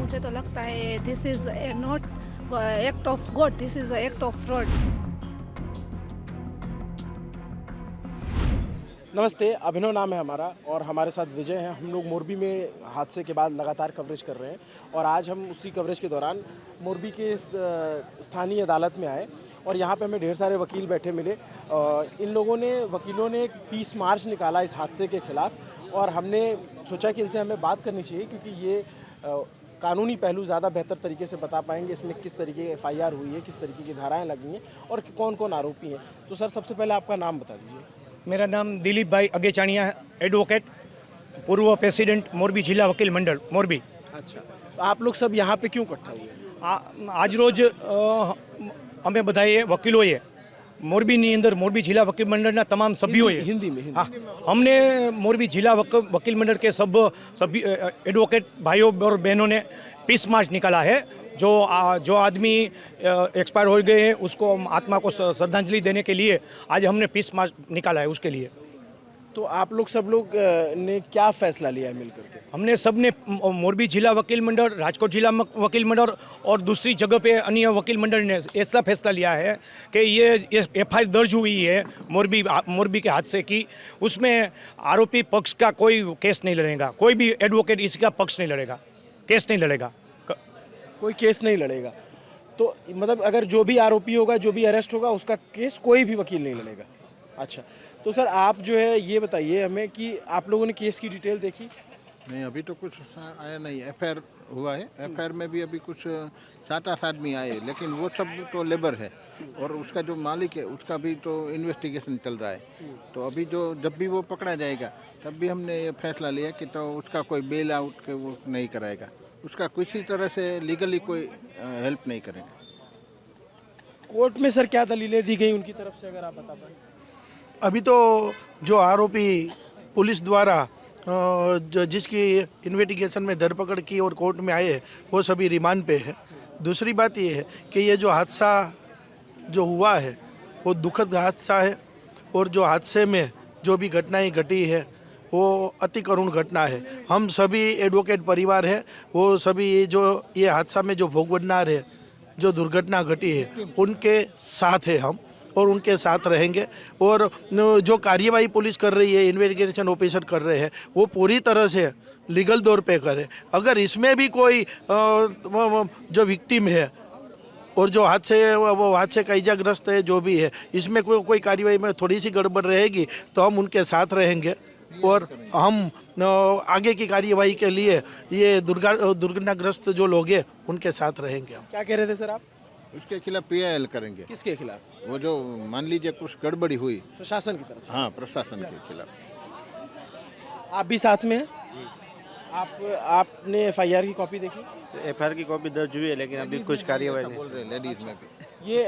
मुझे तो लगता है this is not act of God, this is act of fraud. नमस्ते, अभिनव नाम है हमारा और हमारे साथ विजय हैं। हम लोग मोरबी में हादसे के बाद लगातार कवरेज कर रहे हैं और आज हम उसी कवरेज के दौरान मोरबी के स्थानीय अदालत में आए और यहाँ पे हमें ढेर सारे वकील बैठे मिले। इन वकीलों ने एक पीस मार्च निकाला इस हादसे के खिलाफ और हमने सोचा कि इनसे हमें बात करनी चाहिए क्योंकि ये कानूनी पहलू ज़्यादा बेहतर तरीके से बता पाएंगे। इसमें किस तरीके की FIR हुई है, किस तरीके की धाराएँ लगी हैं और कौन कौन आरोपी हैं। तो सर, सबसे पहले आपका नाम बता दीजिए। मेरा नाम दिलीप भाई अगेचाणिया, एडवोकेट, पूर्व प्रेसिडेंट मोरबी जिला वकील मंडल मोरबी। अच्छा, तो आप लोग सब यहाँ पे क्यों इकट्ठा हुए? आज रोज અમે બધાએ વકીલોએ મોરબીની અંદર મોરબી જિલ્લા વકીલ મંડળના તમામ સભ્યોએ हिंदी में हाँ, हमने मोरबी जिला वकील मंडल के सब सभी एडवोकेट भाइयों और बहनों ने पीस मार्च निकाला है। जो आदमी एक्सपायर हो गए हैं उसको आत्मा को श्रद्धांजलि देने के लिए आज हमने पीस मार्च निकाला है उसके लिए। तो आप लोग सब लोग ने क्या फैसला लिया है मिलकर के? हमने सब ने मोरबी जिला वकील मंडल, राजकोट जिला वकील मंडल और दूसरी जगह पे अन्य वकील मंडल ने ऐसा फैसला लिया है कि ये FIR दर्ज हुई है मोरबी के हादसे की, उसमें आरोपी पक्ष का कोई केस नहीं लड़ेगा, कोई भी एडवोकेट इसका पक्ष नहीं लड़ेगा, केस नहीं लड़ेगा, कोई केस नहीं लड़ेगा। तो मतलब अगर जो भी आरोपी होगा, जो भी अरेस्ट होगा, उसका केस कोई भी वकील नहीं लड़ेगा। अच्छा, तो सर आप जो है ये बताइए हमें कि आप लोगों ने केस की डिटेल देखी? नहीं, अभी तो कुछ आया नहीं। FIR हुआ है, FIR में भी अभी कुछ 7-8 आदमी आए, लेकिन वो सब तो लेबर है और उसका जो मालिक है उसका भी तो इन्वेस्टिगेशन चल रहा है। तो अभी जब भी वो पकड़ा जाएगा तब भी हमने ये फैसला लिया कि तो उसका कोई बेल आउट के वो नहीं कराएगा, उसका किसी तरह से लीगली कोई हेल्प नहीं करेगा। कोर्ट में सर क्या दलीलें दी गई उनकी तरफ से, अगर आप बता पाएँ? अभी तो जो आरोपी पुलिस द्वारा जिसकी इन्वेस्टिगेशन में धरपकड़ की और कोर्ट में आए वो सभी रिमांड पे है। दूसरी बात ये है कि ये जो हादसा जो हुआ है वो दुखद हादसा है और जो हादसे में जो भी घटनाएं घटी है वो अति करुण घटना है। हम सभी एडवोकेट परिवार है, वो सभी ये हादसा में जो भोग बननार है, जो दुर्घटना घटी है, उनके साथ है हम और उनके साथ रहेंगे। और जो कार्यवाही पुलिस कर रही है, इन्वेस्टिगेशन ऑफिसर कर रहे हैं, वो पूरी तरह से लीगल तौर पे करें। अगर इसमें भी कोई जो विक्टिम है और जो हादसे का इजाग्रस्त है, जो भी है, इसमें कोई कार्यवाही में थोड़ी सी गड़बड़ रहेगी तो हम उनके साथ रहेंगे और हम आगे की कार्यवाही के लिए ये दुर्घटनाग्रस्त जो लोग हैं उनके साथ रहेंगे। क्या कह रहे थे सर आप? उसके खिलाफ PIL करेंगे। किसके खिलाफ? वो जो मान लीजिए कुछ गड़बड़ी हुई, प्रशासन की तरफ? हाँ, प्रशासन के खिलाफ। आप भी साथ में हैं? आपने FIR की कॉपी देखी? FIR की कॉपी दर्ज हुई है लेकिन अभी कुछ कार्यवाही नहीं। बोल रहे लेडीज में भी ये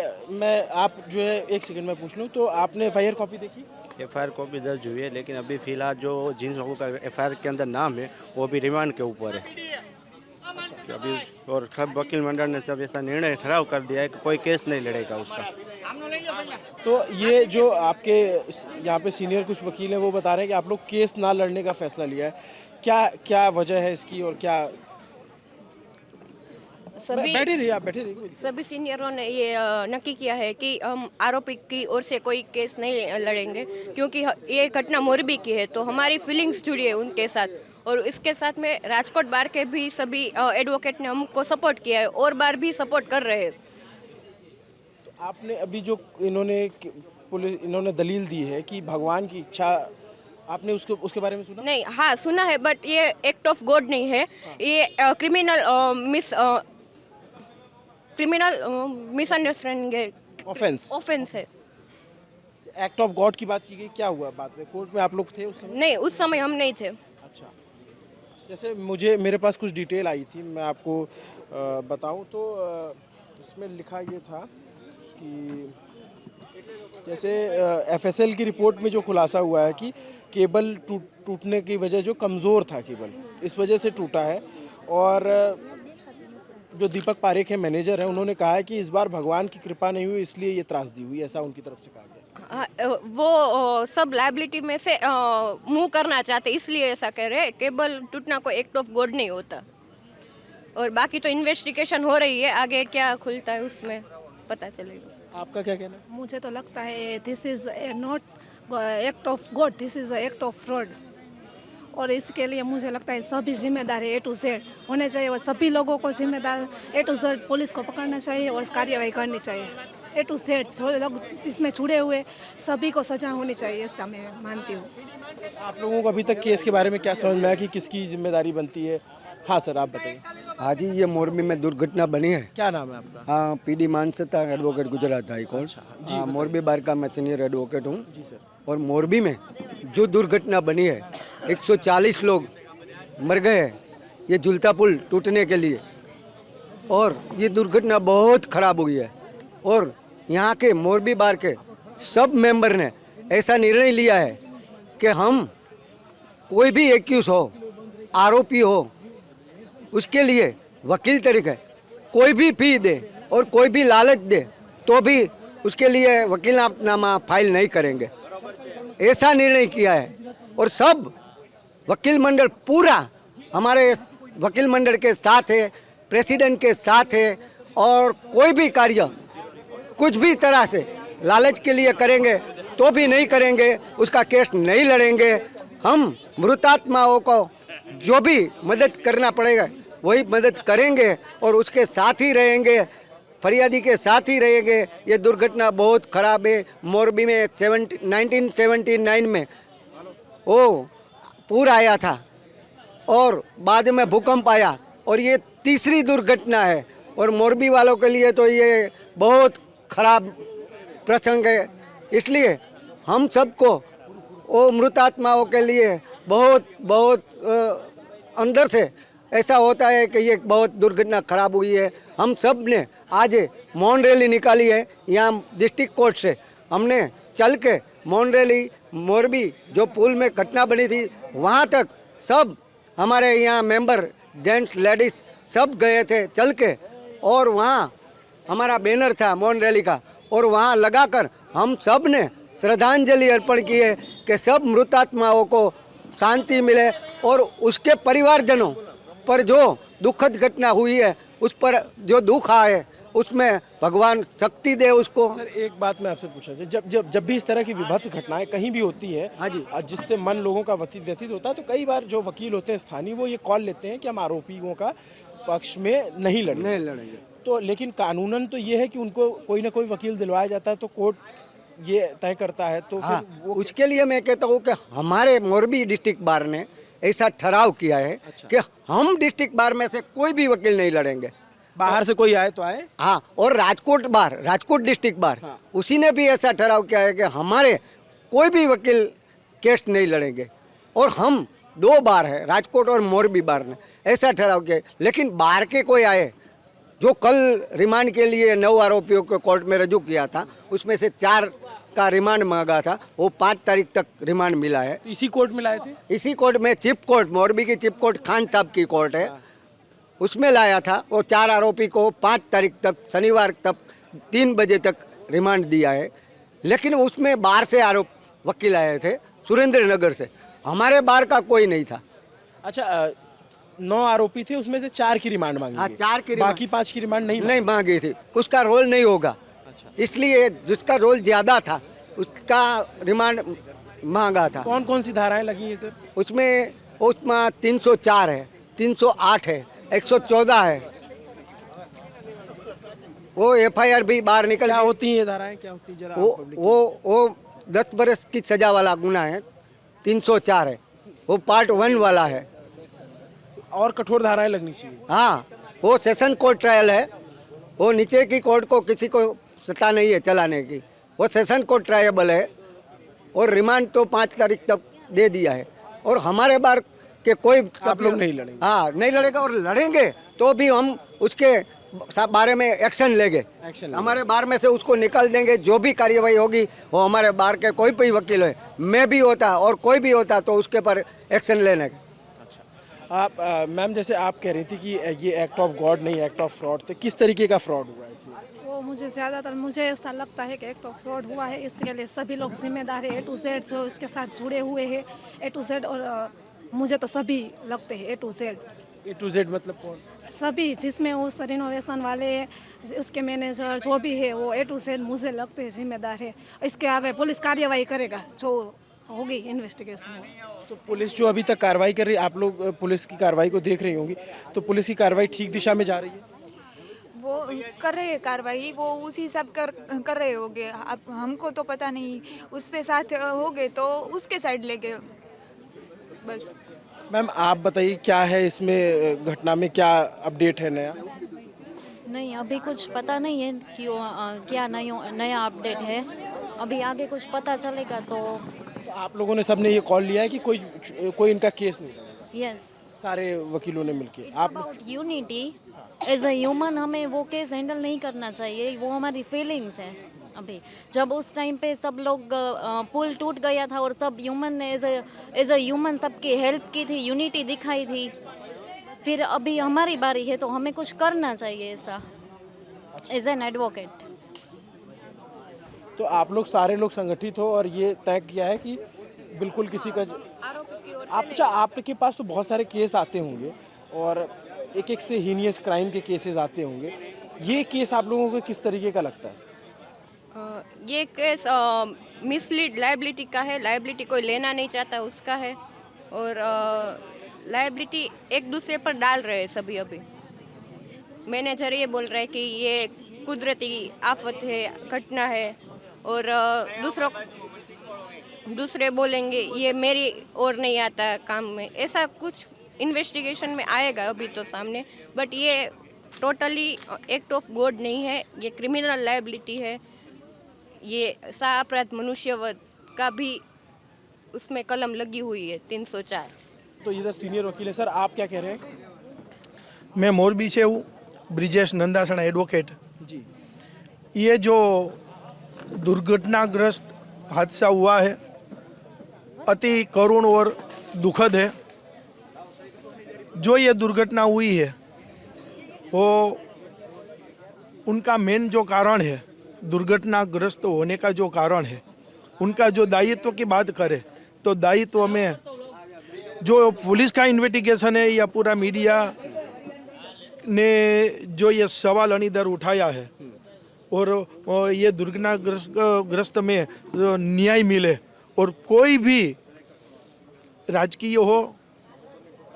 आप जो है एक सेकंड में पूछ लूँ, तो आपने FIR कॉपी देखी? FIR कॉपी दर्ज हुई है लेकिन अभी फिलहाल जो जिन लोगों का FIR के अंदर नाम है वो भी रिमांड के ऊपर है अभी। और सब वकील मंडल ने सब ऐसा निर्णय ठहराव कर दिया है कि कोई केस नहीं लड़ेगा उसका। तो ये जो आपके यहाँ पे सीनियर कुछ वकील हैं वो बता रहे हैं कि आप लोग केस ना लड़ने का फैसला लिया है। क्या वजह है इसकी और क्या? बैठे रहिए। सभी सीनियरों ने ये नक्की किया है कि हम आरोपी की ओर से कोई केस नहीं लड़ेंगे क्योंकि ये घटना मोरबी की है, तो हमारी फीलिंग्स जुड़ी है उनके साथ। और इसके साथ में राजकोट बार के भी सभी एडवोकेट ने हमको सपोर्ट किया है और बार भी सपोर्ट कर रहे हैं। तो आपने अभी जो इन्होंने दलील दी है कि भगवान की इच्छा, आपने उसके बारे में सुना? नहीं, हाँ सुना है, बट ये एक्ट ऑफ गॉड नहीं है। ये क्रिमिनल मिसअंडरस्टैंडिंग ऑफेंस है। एक्ट ऑफ गॉड की बात की गई, क्या हुआ बाद में? कोर्ट में आप लोग थे उस समय? नहीं, उस समय हम नहीं थे। अच्छा, जैसे मेरे पास कुछ डिटेल आई थी, मैं आपको बताऊं तो उसमें लिखा ये था कि जैसे FSL की रिपोर्ट में जो खुलासा हुआ है कि केबल टूटने की वजह जो कमज़ोर था केबल, इस वजह से टूटा है। और जो दीपक पारेख है, मैनेजर है, उन्होंने कहा है कि इस बार भगवान की कृपा नहीं हुई इसलिए ये त्रासदी हुई, ऐसा उनकी तरफ से कहा गया। वो सब लायबिलिटी में से मूव करना चाहते इसलिए ऐसा कह रहे हैं। केबल टूटना कोई एक्ट ऑफ गॉड नहीं होता। और बाकी तो इन्वेस्टिगेशन हो रही है, आगे क्या खुलता है उसमें पता चलेगा। आपका क्या कहना है? मुझे तो लगता है this is not act of God, this is act of fraud. और इसके लिए मुझे लगता है सभी जिम्मेदार ए टू जेड होने चाहिए और सभी लोगों को जिम्मेदार ए टू जेड पुलिस को पकड़ना चाहिए और कार्रवाई करनी चाहिए। ए टू जेड जो लोग इसमें जुड़े हुए सभी को सजा होनी चाहिए, ऐसा मैं मानती हूँ। आप लोगों को अभी तक केस के बारे में क्या समझ में आया कि किसकी जिम्मेदारी बनती है? हाँ सर, आप बताइए। हाँ जी, ये मोरबी में दुर्घटना बनी है। क्या नाम है आपका? हाँ, PD Mansata, advocate Gujarat high court. हाँ, मोरबी बार का मैं सीनियर एडवोकेट हूँ। जी सर। और मोरबी में जो दुर्घटना बनी है, 140 लोग मर गए हैं ये झूलता पुल टूटने के लिए, और ये दुर्घटना बहुत खराब हुई है। और यहाँ के मोरबी बार के सब मेंबर ने ऐसा निर्णय लिया है कि हम कोई भी एक्यूज हो, आरोपी हो, उसके लिए वकील तरीके कोई भी फी दे और कोई भी लालच दे तो भी उसके लिए वकीलनामा फाइल नहीं करेंगे, ऐसा निर्णय किया है। और सब वकील मंडल पूरा हमारे वकील मंडल के साथ है, प्रेसिडेंट के साथ है। और कोई भी कार्य कुछ भी तरह से लालच के लिए करेंगे तो भी नहीं करेंगे, उसका केस नहीं लड़ेंगे। हम मृतात्माओं को जो भी मदद करना पड़ेगा वही मदद करेंगे और उसके साथ ही रहेंगे, फरियादी के साथ ही रहेंगे। ये दुर्घटना बहुत खराब है। मोरबी में 1979 में वो पूर आया था और बाद में भूकंप आया, और ये तीसरी दुर्घटना है। और मोरबी वालों के लिए तो ये बहुत खराब प्रसंग है। इसलिए हम सबको वो मृतात्माओं के लिए बहुत अंदर से ऐसा होता है कि ये बहुत दुर्घटना खराब हुई है। हम सब ने आज मौन रैली निकाली है यहाँ डिस्ट्रिक्ट कोर्ट से। हमने चल के मौन रैली मोरबी जो पुल में घटना बनी थी वहाँ तक सब हमारे यहाँ मेंबर जेंट्स लेडीज़ सब गए थे चल के, और वहाँ हमारा बैनर था मौन रैली का, और वहाँ लगाकर हम सब ने श्रद्धांजलि अर्पण की है कि सब मृतात्माओं को शांति मिले और उसके परिवारजनों पर जो दुखद घटना हुई है उस पर जो दुख आए उसमें भगवान शक्ति दे उसको। सर एक बात मैं आपसे पूछना चाहिए, जब भी इस तरह की विभत्स घटनाएं कहीं भी होती है, हाँ जी, जिससे मन लोगों का व्यथित होता है, तो कई बार जो वकील होते हैं स्थानीय वो ये कॉल लेते हैं कि हम आरोपियों का पक्ष में नहीं लड़ेंगे। तो लेकिन कानूनन तो ये है कि उनको कोई ना कोई वकील दिलवाया जाता है, तो कोर्ट ये तय करता है। तो हाँ, फिर वो उसके लिए मैं कहता हूँ कि हमारे मोरबी डिस्ट्रिक्ट बार ने ऐसा ठहराव किया है कि हम डिस्ट्रिक्ट बार में से कोई भी वकील नहीं लड़ेंगे। बाहर से कोई आए तो आए। हाँ, और राजकोट डिस्ट्रिक्ट बार, उसी ने भी ऐसा ठहराव किया है कि हमारे कोई भी वकील केस नहीं लड़ेंगे। और हम 2 बार है, राजकोट और मोरबी बार ने ऐसा ठहराव किया है। लेकिन बाहर के कोई आए, जो कल रिमांड के लिए 9 आरोपियों को कोर्ट में रजू किया था, उसमें से 4 का रिमांड मांगा था, वो 5 तारीख तक रिमांड मिला है। तो इसी कोर्ट में लाए थे? इसी कोर्ट में चीफ कोर्ट, मोरबी की चीफ कोर्ट खान साहब की कोर्ट है, उसमें लाया था। वो 4 आरोपी को 5 तारीख तक शनिवार तक 3 बजे तक रिमांड दिया है। लेकिन उसमें बाहर से वकील आए थे, सुरेंद्र नगर से, हमारे बार का कोई नहीं था। अच्छा, 9 आरोपी थे, उसमें से 4 की रिमांड मांगी हाँ, गई। 4 की बाकी 5 की रिमांड नहीं मांगी थी, उसका रोल नहीं होगा। इसलिए जिसका रोल ज़्यादा था उसका रिमांड मांगा था। कौन कौन सी धाराएं लगी हैं सर? उसमें 304 है, 308 है, 114 है। वो FIR भी बाहर निकल। क्या होती हैं ये धाराएं, क्या होती है जरा आप public वो 10 बरस की सजा वाला गुना है, 304 है, वो पार्ट 1 वाला है। और कठोर धाराएं लगनी चाहिए। हाँ, वो सेशन कोर्ट ट्रायल है, वो नीचे की कोर्ट को किसी को सत्ता नहीं है चलाने की, वो सेशन कोर्ट ट्रायबल है। और रिमांड तो 5 तारीख तक दे दिया है। और हमारे बार के कोई आप लोग नहीं लड़ेंगे? हाँ, नहीं लड़ेगा, और लड़ेंगे तो भी हम उसके बारे में एक्शन लेंगे। हमारे बार में से उसको निकाल देंगे। जो भी कार्यवाही होगी वो हमारे बार के कोई भी वकील है, मैं भी होता और कोई भी होता, तो उसके पर एक्शन लेने का। आप मैम, जैसे आप कह रही थी कि ये एक्ट ऑफ गॉड नहीं, एक्ट ऑफ फ्रॉड, तो किस तरीके का फ्रॉड हुआ है इसमें? वो मुझे ऐसा लगता है कि एक्ट ऑफ फ्रॉड हुआ है। इसके लिए सभी लोग जिम्मेदार है, A to Z जो इसके साथ जुड़े हुए हैं, A to Z। और मुझे तो सभी लगते हैं A to Z। A to Z मतलब कौन? सभी जिसमें उस रिनोवेशन वाले उसके मैनेजर जो भी है वो A to Z मुझे लगते हैं जिम्मेदार है। इसके आगे पुलिस कार्यवाही करेगा जो होगी इन्वेस्टिगेशन। तो पुलिस जो अभी तक कार्रवाई कर रही है, आप लोग पुलिस की कार्रवाई को देख रही होंगी, तो पुलिस की कार्रवाई ठीक दिशा में जा रही है? वो कर रहे हैं कार्रवाई, वो उसी सब कर रहे होंगे। अब हमको तो पता नहीं, उसके साथ हो गए तो उसके साइड ले गए बस। मैम आप बताइए क्या है इसमें घटना में क्या अपडेट है नया? नहीं, अभी कुछ पता नहीं है कि क्या नया अपडेट है। अभी आगे कुछ पता चलेगा तो। तो आप लोगों ने सबने ये कॉल लिया है कि कोई इनका केस नहीं करेगा? यस, सारे वकीलों ने मिलके आप about unity as a human हमें वो केस हैंडल नहीं करना चाहिए। वो हमारी फीलिंग्स है। अभी जब उस टाइम पे सब लोग पुल टूट गया था और सब ह्यूमन ने एज अ ह्यूमन सबकी हेल्प की थी, यूनिटी दिखाई थी। फिर अभी हमारी बारी है तो हमें कुछ करना चाहिए ऐसा एज एन एडवोकेट। तो आप लोग सारे लोग संगठित हो और ये तय किया है कि बिल्कुल किसी का अच्छा आपके पास तो बहुत सारे केस आते होंगे और एक एक से हीनियस क्राइम के केसेस आते होंगे। ये केस आप लोगों को किस तरीके का लगता है? ये केस मिसलीड लाइबिलिटी का है। लाइबिलिटी कोई लेना नहीं चाहता उसका है और लाइबिलिटी एक दूसरे पर डाल रहे हैं सभी। अभी मैनेजर ये बोल रहे हैं कि ये कुदरती आफत है, घटना है और दूसरे बोलेंगे ये मेरी और नहीं आता काम में। ऐसा कुछ इन्वेस्टिगेशन में आएगा अभी तो सामने, बट ये टोटली एक्ट ऑफ गॉड नहीं है, ये क्रिमिनल लाइबिलिटी है। ये अपराध मनुष्यवध का भी उसमें कलम लगी हुई है 304। तो इधर सीनियर वकील है सर, आप क्या कह रहे हैं? मैं मोरबी से हूँ, ब्रिजेश नंदासणा एडवोकेट जी। ये जो दुर्घटनाग्रस्त हादसा हुआ है अति करुण और दुखद है। जो ये दुर्घटना हुई है वो उनका मेन जो कारण है, दुर्घटनाग्रस्त होने का जो कारण है, उनका जो दायित्व की बात करें तो दायित्व में जो पुलिस का इन्वेस्टिगेशन है या पूरा मीडिया ने जो ये सवाल अनिदर उठाया है और ये दुर्घटनाग्रस्त में न्याय मिले और कोई भी राजकीय हो,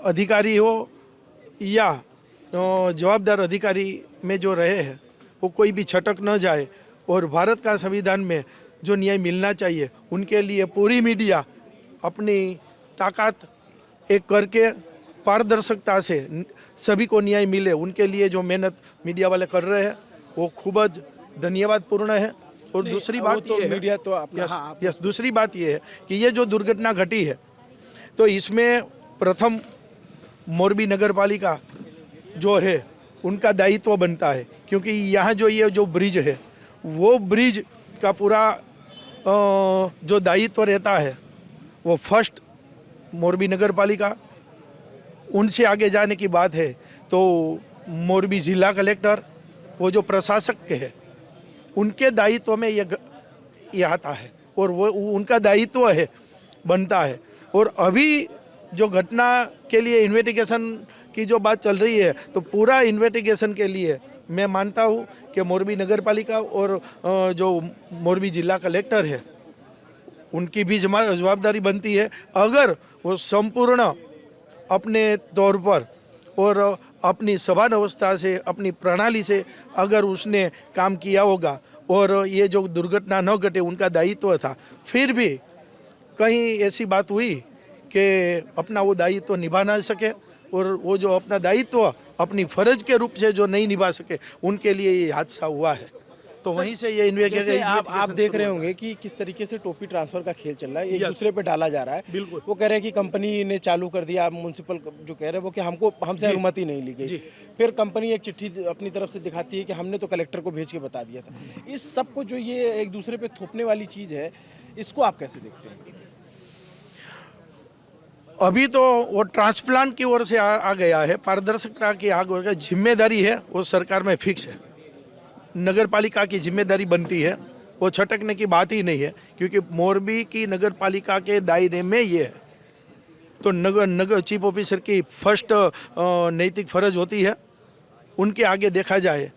अधिकारी हो या जवाबदार अधिकारी में जो रहे हैं वो कोई भी छटक न जाए और भारत का संविधान में जो न्याय मिलना चाहिए उनके लिए पूरी मीडिया अपनी ताकत एक करके पारदर्शिता से सभी को न्याय मिले, उनके लिए जो मेहनत मीडिया वाले कर रहे हैं वो खूब धन्यवाद पूर्ण है। और दूसरी बात तो ये है, मीडिया तो अपना यस दूसरी बात ये है कि ये जो दुर्घटना घटी है तो इसमें प्रथम मोरबी नगर पालिका जो है उनका दायित्व बनता है, क्योंकि यहाँ जो ये जो ब्रिज है वो ब्रिज का पूरा जो दायित्व रहता है वो फर्स्ट मोरबी नगर पालिका। उनसे आगे जाने की बात है तो मोरबी जिला कलेक्टर, वो जो प्रशासक के हैं उनके दायित्व में ये आता है और वो उनका दायित्व है बनता है। और अभी जो घटना के लिए इन्वेस्टिगेशन की जो बात चल रही है तो पूरा इन्वेस्टिगेशन के लिए मैं मानता हूँ कि मोरबी नगर पालिका और जो मोरबी जिला कलेक्टर है उनकी भी जवाबदारी बनती है। अगर वो संपूर्ण अपने तौर पर और अपनी सभान अवस्था से, अपनी प्रणाली से अगर उसने काम किया होगा और ये जो दुर्घटना न घटे उनका दायित्व था, फिर भी कहीं ऐसी बात हुई कि अपना वो दायित्व निभा ना सके और वो जो अपना दायित्व अपनी फर्ज के रूप से जो नहीं निभा सके उनके लिए ये हादसा हुआ है। तो वहीं से ये जैसे आप देख रहे होंगे कि किस तरीके से टोपी ट्रांसफर का खेल चल रहा है, एक दूसरे पे डाला जा रहा है। बिल्कुल। वो कह रहे हैं कि कंपनी ने चालू कर दिया, म्युनिसिपल जो कह रहे हैं वो कि हमसे अनुमति नहीं ली गई। फिर कंपनी एक चिट्ठी अपनी तरफ से दिखाती है कि हमने तो कलेक्टर को भेज के बता दिया था। इस सब को जो ये एक दूसरे पे थोपने वाली चीज़ है, इसको आप कैसे देखते हैं? अभी तो वो ट्रांसप्लांट की ओर से आ गया है, पारदर्शिता की आग और जिम्मेदारी है वो सरकार में फिक्स है। नगर पालिका की जिम्मेदारी बनती है, वो छटकने की बात ही नहीं है, क्योंकि मोरबी की नगर पालिका के दायरे में ये है। तो नगर चीफ ऑफिसर की फर्स्ट नैतिक फर्ज होती है। उनके आगे देखा जाए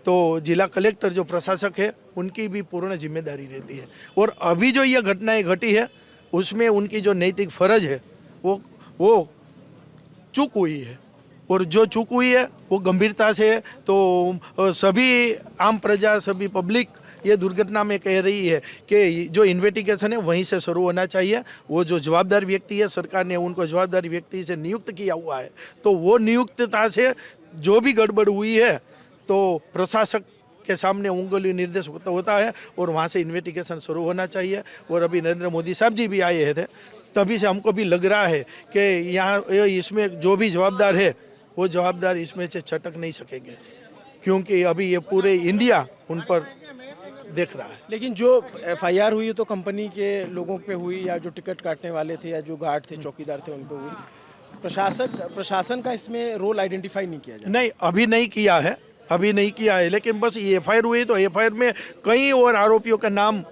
तो जिला कलेक्टर जो प्रशासक है उनकी भी पूर्ण जिम्मेदारी रहती है। और अभी जो ये घटनाएं घटी है उसमें उनकी जो नैतिक फर्ज है वो चूक हुई है, और जो चूक हुई है वो गंभीरता से है। तो सभी आम प्रजा, सभी पब्लिक ये दुर्घटना में कह रही है कि जो इन्वेस्टिगेशन है वहीं से शुरू होना चाहिए। वो जो जवाबदार व्यक्ति है, सरकार ने उनको जवाबदार व्यक्ति से नियुक्त किया हुआ है, तो वो नियुक्तता से जो भी गड़बड़ हुई है तो प्रशासक के सामने उंगली निर्देश होता है और वहाँ से इन्वेस्टिगेशन शुरू होना चाहिए। और अभी नरेंद्र मोदी साहब जी भी आए थे, तभी से हमको भी लग रहा है कि यहाँ इसमें जो भी जवाबदार है वो जवाबदार इसमें से छटक नहीं सकेंगे, क्योंकि अभी ये पूरे इंडिया उन पर देख रहा है। लेकिन जो एफआईआर हुई है तो कंपनी के लोगों पे हुई, या जो टिकट काटने वाले थे या जो गार्ड थे, चौकीदार थे, उन पे हुई। प्रशासन का इसमें रोल आइडेंटिफाई नहीं किया जाए? नहीं, अभी नहीं किया है, लेकिन बस ये एफआईआर हुई तो एफआईआर में कई और आरोपियों का नाम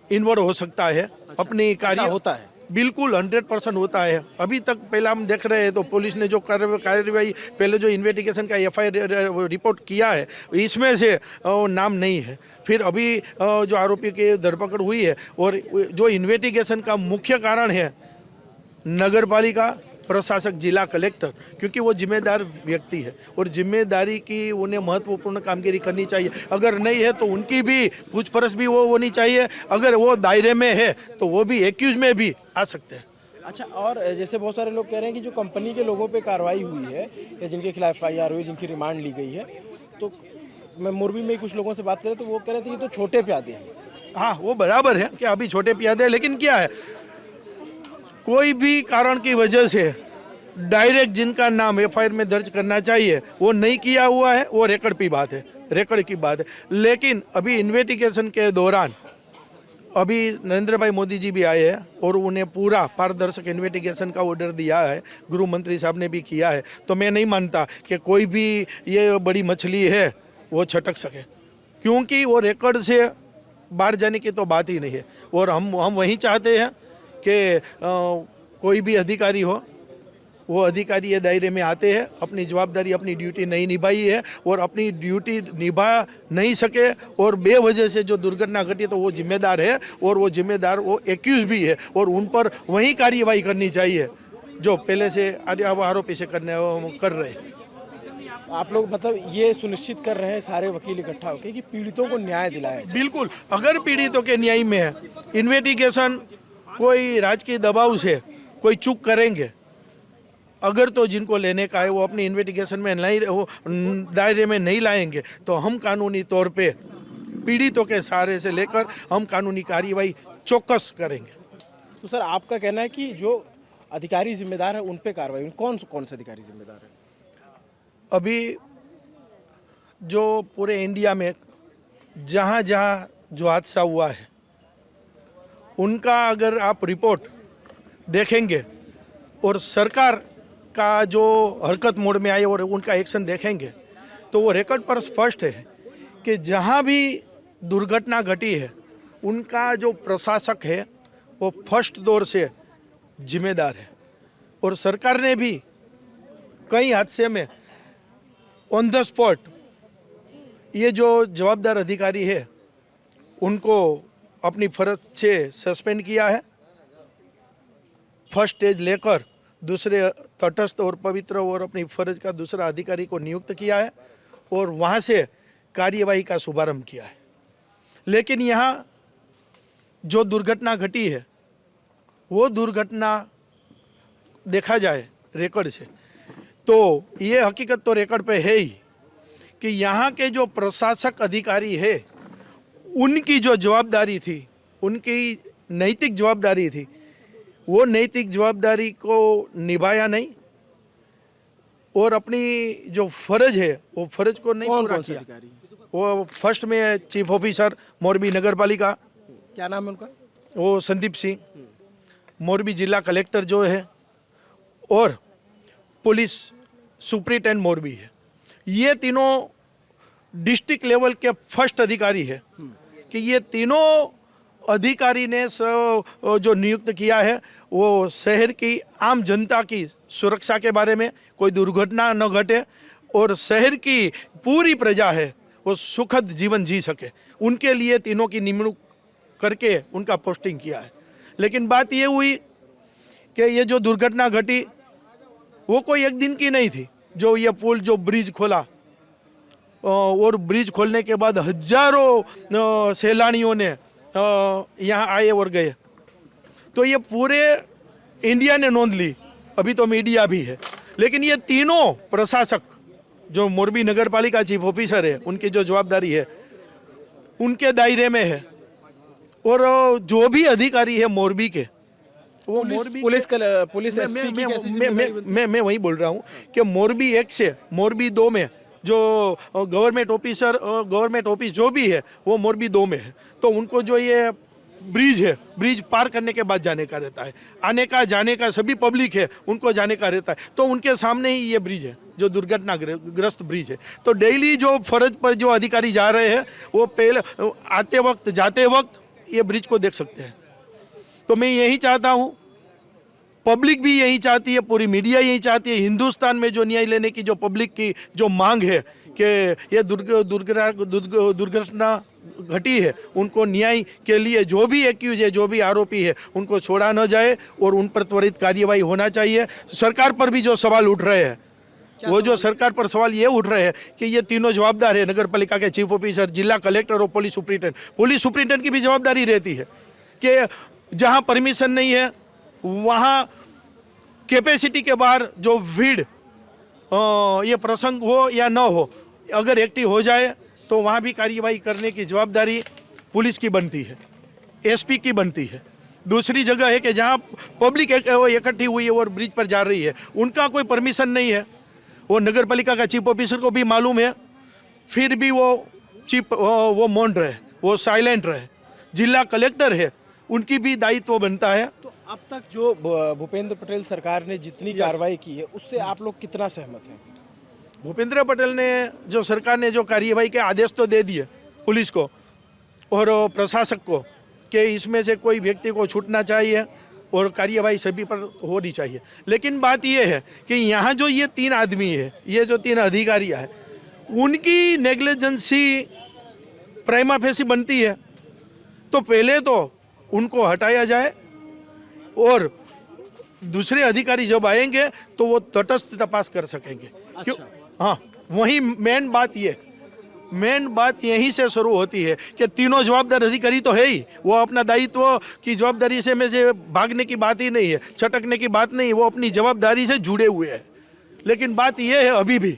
इन्वॉल्व हो सकता है। अपनी कार्य होता है, बिल्कुल 100% होता है। अभी तक पहले हम देख रहे हैं तो पुलिस ने जो कार्रवाई पहले जो इन्वेस्टिगेशन का एफआईआर रिपोर्ट किया है इसमें से नाम नहीं है। फिर अभी जो आरोपी की धरपकड़ हुई है, और जो इन्वेस्टिगेशन का मुख्य कारण है नगर पालिका प्रशासक, जिला कलेक्टर, क्योंकि वो जिम्मेदार व्यक्ति है और जिम्मेदारी की उन्हें महत्वपूर्ण कामगिरी करनी चाहिए। अगर नहीं है तो उनकी भी पूछपरछ भी वो होनी चाहिए। अगर वो दायरे में है तो वो भी एक्यूज में भी आ सकते हैं। अच्छा, और जैसे बहुत सारे लोग कह रहे हैं कि जो कंपनी के लोगों पे कार्रवाई हुई है या जिनके खिलाफ एफआईआर हुई, जिनकी रिमांड ली गई है, तो मैं मोरबी में कुछ लोगों से बात करें तो वो कह रहे थे कि तो छोटे प्यादे हैं। हाँ, वो बराबर है कि अभी छोटे प्यादे हैं, लेकिन क्या है, कोई भी कारण की वजह से डायरेक्ट जिनका नाम एफआईआर में दर्ज करना चाहिए वो नहीं किया हुआ है, वो रेकॉर्ड की बात है। लेकिन अभी इन्वेस्टिगेशन के दौरान अभी नरेंद्र भाई मोदी जी भी आए हैं और उन्हें पूरा पारदर्शक इन्वेस्टिगेशन का ऑर्डर दिया है, गृह मंत्री साहब ने भी किया है। तो मैं नहीं मानता कि कोई भी ये बड़ी मछली है वो छटक सके, क्योंकि वो रेकॉर्ड से बाहर जाने की तो बात ही नहीं है। और हम वही चाहते हैं कि कोई भी अधिकारी हो, वो अधिकारी ये दायरे में आते हैं, अपनी जवाबदारी, अपनी ड्यूटी नहीं निभाई है और अपनी ड्यूटी निभा नहीं सके और बेवजह से जो दुर्घटना घटी तो वो जिम्मेदार है, और वो जिम्मेदार वो एक्यूज भी है, और उन पर वही कार्रवाई करनी चाहिए जो पहले से आरोपी से कर रहे हैं। आप लोग मतलब ये सुनिश्चित कर रहे हैं सारे वकील इकट्ठा होकर कि पीड़ितों को न्याय दिलाया जाए? बिल्कुल, अगर पीड़ितों के न्याय में है, इन्वेस्टिगेशन कोई राजकीय दबाव से कोई चूक करेंगे, अगर तो जिनको लेने का है वो अपनी इन्वेस्टिगेशन में नहीं, वो दायरे में नहीं लाएंगे, तो हम कानूनी तौर पे पीड़ितों के सहारे से लेकर हम कानूनी कार्रवाई चौकस करेंगे। तो सर, आपका कहना है कि जो अधिकारी जिम्मेदार है उन पे कार्रवाई, कौन से अधिकारी जिम्मेदार है? अभी जो पूरे इंडिया में जहाँ जो हादसा हुआ है उनका अगर आप रिपोर्ट देखेंगे और सरकार का जो हरकत मोड में आए और उनका एक्शन देखेंगे तो वो रिकॉर्ड पर स्पष्ट है कि जहाँ भी दुर्घटना घटी है उनका जो प्रशासक है वो फर्स्ट दौर से जिम्मेदार है। और सरकार ने भी कई हादसे में ऑन द स्पॉट ये जो जवाबदार अधिकारी है उनको अपनी फर्ज से सस्पेंड किया है, फर्स्ट स्टेज लेकर दूसरे तटस्थ और पवित्र और अपनी फर्ज का दूसरा अधिकारी को नियुक्त किया है और वहाँ से कार्यवाही का शुभारंभ किया है। लेकिन यहाँ जो दुर्घटना घटी है वो दुर्घटना देखा जाए रिकॉर्ड से तो ये हकीकत तो रिकॉर्ड पे है ही कि यहाँ के जो प्रशासक अधिकारी है उनकी जो जवाबदारी थी, उनकी नैतिक जवाबदारी थी, वो नैतिक जवाबदारी को निभाया नहीं और अपनी जो फर्ज है वो फर्ज को नहीं पूरा किया। वो फर्स्ट में चीफ ऑफिसर मोरबी नगर पालिका, क्या नाम है उनका? वो संदीप सिंह, मोरबी जिला कलेक्टर जो है और पुलिस सुप्रिंटेंडेंट मोरबी है। ये तीनों डिस्ट्रिक्ट लेवल के फर्स्ट अधिकारी है कि ये तीनों अधिकारी ने जो नियुक्त किया है वो शहर की आम जनता की सुरक्षा के बारे में, कोई दुर्घटना न घटे और शहर की पूरी प्रजा है वो सुखद जीवन जी सके, उनके लिए तीनों की निमणूक करके उनका पोस्टिंग किया है। लेकिन बात ये हुई कि ये जो दुर्घटना घटी वो कोई एक दिन की नहीं थी। जो ये पुल, जो ब्रिज खोला और ब्रिज खोलने के बाद हजारों सैलानियों ने यहाँ आए और गए, तो ये पूरे इंडिया ने नोंद ली, अभी तो मीडिया भी है। लेकिन ये तीनों प्रशासक जो मोरबी नगर पालिका चीफ ऑफिसर है, उनकी जो जवाबदारी है उनके दायरे में है। और जो भी अधिकारी है मोरबी के, वो मोरबी पुलिस एसपी की कैसी जिम्मेदारी बनती है? मैं वही बोल रहा हूँ कि मोरबी 1 से मोरबी 2 में जो गवर्नमेंट ऑफिस जो भी है वो मोरबी 2 में है। तो उनको जो ये ब्रिज है, ब्रिज पार करने के बाद जाने का रहता है, आने का जाने का सभी पब्लिक है उनको जाने का रहता है। तो उनके सामने ही ये ब्रिज है जो दुर्घटनाग्रस्त ब्रिज है। तो डेली जो फर्ज पर जो अधिकारी जा रहे हैं वो पहले आते वक्त जाते वक्त ये ब्रिज को देख सकते हैं। तो मैं यही चाहता हूँ, पब्लिक भी यही चाहती है, पूरी मीडिया यही चाहती है, हिंदुस्तान में जो न्याय लेने की जो पब्लिक की जो मांग है कि ये दुर्घटना घटी है, उनको न्याय के लिए जो भी एक्यूज है, जो भी आरोपी है, उनको छोड़ा न जाए और उन पर त्वरित कार्यवाही होना चाहिए। सरकार पर भी जो सवाल उठ रहे हैं, वो जो सरकार पर सवाल ये उठ रहे हैं कि ये तीनों जवाबदार है, नगर पालिका के चीफ ऑफिसर, जिला कलेक्टर और पुलिस सुप्रिंटेंडेंट की भी जवाबदारी रहती है कि जहाँ परमिशन नहीं है वहाँ कैपेसिटी के बाहर जो भीड़ ये प्रसंग हो या न हो, अगर एक्टिव हो जाए तो वहाँ भी कार्यवाही करने की जवाबदारी पुलिस की बनती है, एसपी की बनती है। दूसरी जगह है कि जहाँ पब्लिक इकट्ठी हुई है और ब्रिज पर जा रही है, उनका कोई परमिशन नहीं है, वो नगर पालिका का चीफ ऑफिसर को भी मालूम है, फिर भी वो मौन रहे, वो साइलेंट रहे। जिला कलेक्टर है, उनकी भी दायित्व बनता है। तो अब तक जो भूपेंद्र पटेल सरकार ने जितनी कार्रवाई की है उससे आप लोग कितना सहमत हैं? भूपेंद्र पटेल ने जो सरकार ने जो कार्यवाही के आदेश तो दे दिए पुलिस को और प्रशासक को कि इसमें से कोई व्यक्ति को छूटना चाहिए और कार्यवाही सभी पर होनी चाहिए। लेकिन बात यह है कि यहाँ जो ये 3 आदमी है, ये जो 3 अधिकारी है, उनकी नेग्लिजेंसी प्राइमा फेसी बनती है। तो पहले तो उनको हटाया जाए और दूसरे अधिकारी जब आएंगे तो वो तटस्थ तपास कर सकेंगे। क्यों? हाँ, वही मेन बात यहीं से शुरू होती है कि तीनों जवाबदार अधिकारी तो है ही, वो अपना दायित्व की जवाबदारी से में से भागने की बात ही नहीं है, छटकने की बात नहीं, वो अपनी जवाबदारी से जुड़े हुए हैं। लेकिन बात यह है अभी भी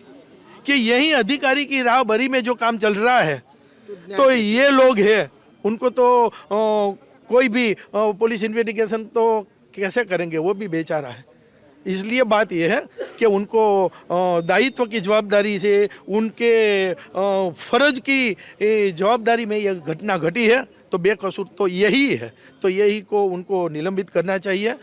कि यही अधिकारी की राहबरी में जो काम चल रहा है, तो ये लोग हैं, उनको तो कोई भी पुलिस इन्वेस्टिगेशन तो कैसे करेंगे, वो भी बेचारा है। इसलिए बात यह है कि उनको दायित्व की जवाबदारी से, उनके फर्ज की जवाबदारी में यह घटना घटी है, तो बेकसूर तो यही है, तो यही को उनको निलंबित करना चाहिए,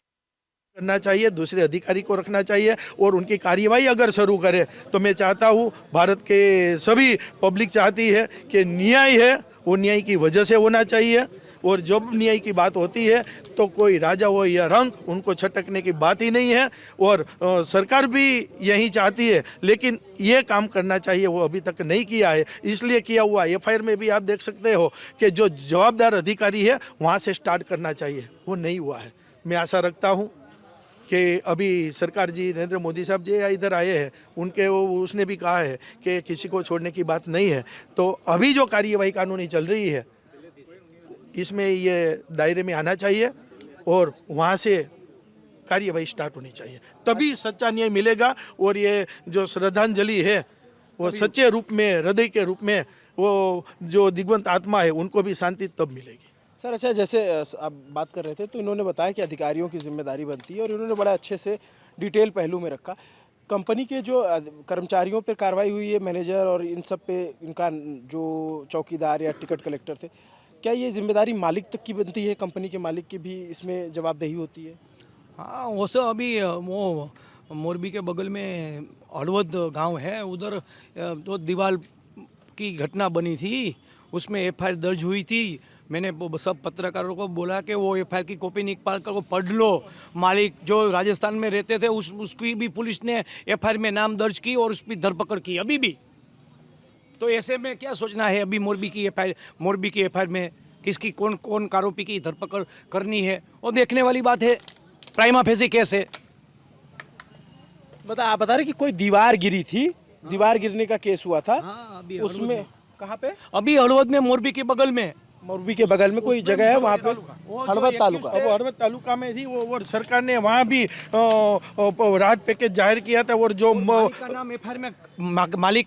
दूसरे अधिकारी को रखना चाहिए और उनकी कार्यवाही अगर शुरू करे तो मैं चाहता हूँ, भारत के सभी पब्लिक चाहती है कि न्याय है वो न्याय की वजह से होना चाहिए। और जब न्याय की बात होती है तो कोई राजा हो या रंक, उनको छटकने की बात ही नहीं है। और सरकार भी यही चाहती है, लेकिन ये काम करना चाहिए, वो अभी तक नहीं किया है। इसलिए किया हुआ एफआईआर में भी आप देख सकते हो कि जो जवाबदार अधिकारी है वहाँ से स्टार्ट करना चाहिए, वो नहीं हुआ है। मैं आशा रखता हूँ कि अभी सरकार जी, नरेंद्र मोदी साहब जी इधर आए हैं, उसने भी कहा है कि किसी को छोड़ने की बात नहीं है। तो अभी जो कार्यवाही कानूनी चल रही है इसमें ये दायरे में आना चाहिए और वहाँ से कार्यवाही स्टार्ट होनी चाहिए, तभी सच्चा न्याय मिलेगा। और ये जो श्रद्धांजलि है वो सच्चे रूप में, हृदय के रूप में, वो जो दिग्वंत आत्मा है उनको भी शांति तब मिलेगी। सर, अच्छा, जैसे आप बात कर रहे थे तो इन्होंने बताया कि अधिकारियों की जिम्मेदारी बनती है और इन्होंने बड़ा अच्छे से डिटेल पहलू में रखा। कंपनी के जो कर्मचारियों पर कार्रवाई हुई है, मैनेजर और इन सब पे, इनका जो चौकीदार या टिकट कलेक्टर थे, क्या ये जिम्मेदारी मालिक तक की बनती है? कंपनी के मालिक की भी इसमें जवाबदेही होती है? हाँ, वो सब अभी वो मोरबी के बगल में हड़वद गांव है, उधर जो दीवार की घटना बनी थी उसमें एफआईआर दर्ज हुई थी। मैंने सब पत्रकारों को बोला कि वो एफआईआर की कॉपी निकाल कर वो पढ़ लो। मालिक जो राजस्थान में रहते थे उसकी भी पुलिस ने एफआईआर में नाम दर्ज की और उसकी धरपकड़ की अभी भी। तो ऐसे में क्या सोचना है अभी मोरबी की एफआईआर में किसकी कौन आरोपी की धरपकड़ करनी है और देखने वाली बात है। प्राइमा फेसी केस है। आप बता रहे कि कोई दीवार गिरी थी, दीवार गिरने का केस हुआ था। अभी उसमें कहाँ पे? अभी हड़वद में, मोरबी के बगल में, मोरबी के बगल में कोई जगह है वहाँ पे, हड़वद तालुका। वो हड़वद तालुका में थी वो, और सरकार ने वहाँ भी राहत पैकेज जाहिर किया था। और जो मालिक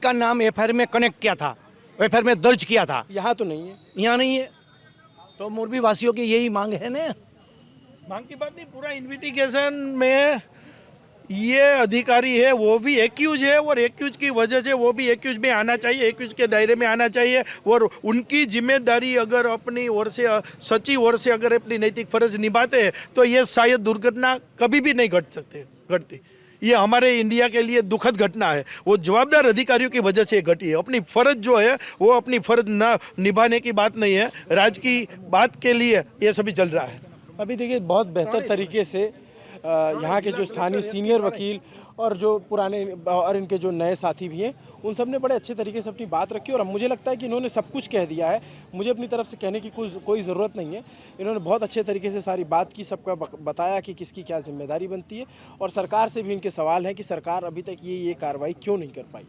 का नाम एफआईआर में कनेक्ट किया था, एफआईआर में दर्ज किया था। यहाँ तो नहीं है, यहाँ नहीं है। तो मोरबी वासियों की यही मांग है ना। मांग की बात नहीं, पूरा इन्वेस्टिगेशन में ये अधिकारी है वो भी एक्यूज है, और एक्यूज की वजह से वो भी एक्यूज में आना चाहिए, एक्यूज के दायरे में आना चाहिए। और उनकी जिम्मेदारी अगर अपनी ओर से, सच्ची ओर से अगर अपनी नैतिक फर्ज निभाते हैं तो ये शायद दुर्घटना कभी भी नहीं घटती। ये हमारे इंडिया के लिए दुखद घटना है। वो जवाबदार अधिकारियों की वजह से घटी है। अपनी फ़र्ज जो है वो अपनी फ़र्ज न निभाने की बात नहीं है, राज की बात के लिए ये सभी चल रहा है। अभी देखिए बहुत बेहतर तरीके से यहाँ के जो स्थानीय सीनियर वकील और जो पुराने और इनके जो नए साथी भी हैं उन सब ने बड़े अच्छे तरीके से अपनी बात रखी। और अब मुझे लगता है कि इन्होंने सब कुछ कह दिया है, मुझे अपनी तरफ से कहने की कोई ज़रूरत नहीं है। इन्होंने बहुत अच्छे तरीके से सारी बात की, सबका बताया कि किसकी क्या जिम्मेदारी बनती है। और सरकार से भी इनके सवाल हैं कि सरकार अभी तक ये कार्रवाई क्यों नहीं कर पाई।